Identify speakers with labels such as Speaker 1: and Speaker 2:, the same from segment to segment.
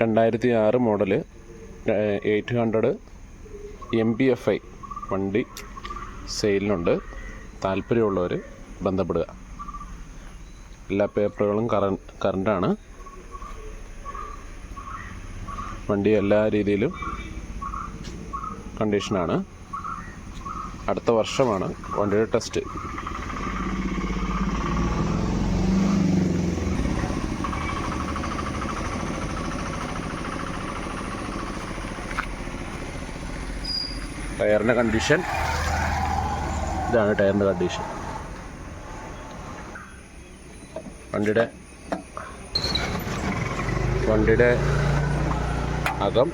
Speaker 1: 2006 model 800 MBFI വണ്ടി സെയിലിനുണ്ട്. താല്പര്യമുള്ളവർ ബന്ധപ്പെടുക. എല്ലാ പേപ്പറുകളും കറണ്ടാണ്. വണ്ടി എല്ലാ രീതിയിലും കണ്ടീഷനാണ്. അടുത്ത വർഷമാണ് വണ്ടിയുടെ ടെസ്റ്റ്. ടയറിൻ്റെ കണ്ടീഷൻ ഇതാണ്. ടയറിൻ്റെ കണ്ടീഷൻ. വണ്ടിയുടെ അകം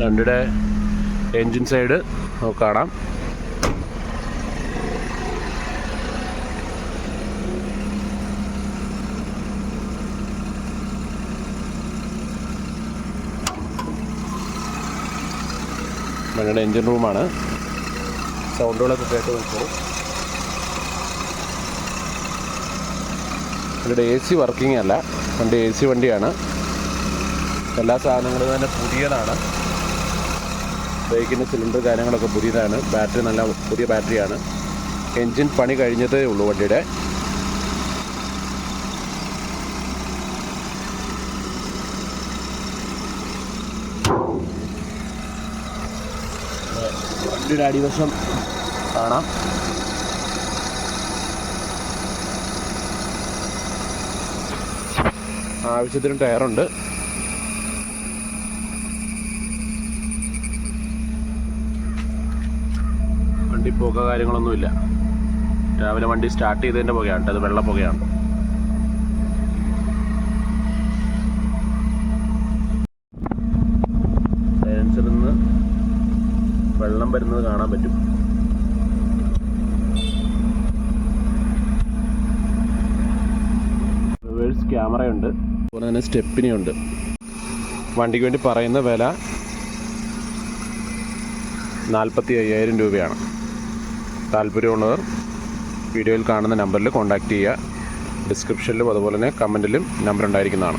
Speaker 1: വണ്ടിയുടെ എൻജിൻ സൈഡ് കാണാം. വണ്ടിയുടെ എൻജിൻ റൂമാണ്. സൗണ്ടുകളൊക്കെ കേട്ട് നോക്കൂ. വണ്ടിയുടെ AC വർക്കിംഗ് അല്ല, വണ്ടി AC വണ്ടിയാണ്. എല്ലാ സാധനങ്ങളും തന്നെ പുതിയതാണ്. ബൈക്കിൻ്റെ സിലിണ്ടർ കാര്യങ്ങളൊക്കെ പുതിയതാണ്. ബാറ്ററി നല്ല പുതിയ ബാറ്ററിയാണ്. എൻജിൻ പണി കഴിഞ്ഞതേ ഉള്ളൂ വണ്ടിയുടെ. വണ്ടിയുടെ അടിവശം കാണാം. ആവശ്യത്തിന് ടയറുണ്ട്. വണ്ടി പുക കാര്യങ്ങളൊന്നുമില്ല. രാവിലെ വണ്ടി സ്റ്റാർട്ട് ചെയ്തതിൻ്റെ പുകയാണ്. അത് വെള്ള പുകയാണ്. സൈലൻസറിൽ നിന്ന് വെള്ളം വരുന്നത് കാണാൻ പറ്റും. റിവേഴ്സ് ക്യാമറയുണ്ട്. അതുപോലെ തന്നെ സ്റ്റെപ്പിനിയുണ്ട്. വണ്ടിക്ക് വേണ്ടി പറയുന്ന വില 45,000 രൂപയാണ്. താല്പര്യമുള്ളവർ വീഡിയോയിൽ കാണുന്ന നമ്പറിൽ കോൺടാക്റ്റ് ചെയ്യുക. ഡിസ്ക്രിപ്ഷനിലും അതുപോലെ തന്നെ കമൻറ്റിലും നമ്പർ ഉണ്ടായിരിക്കുന്നതാണ്.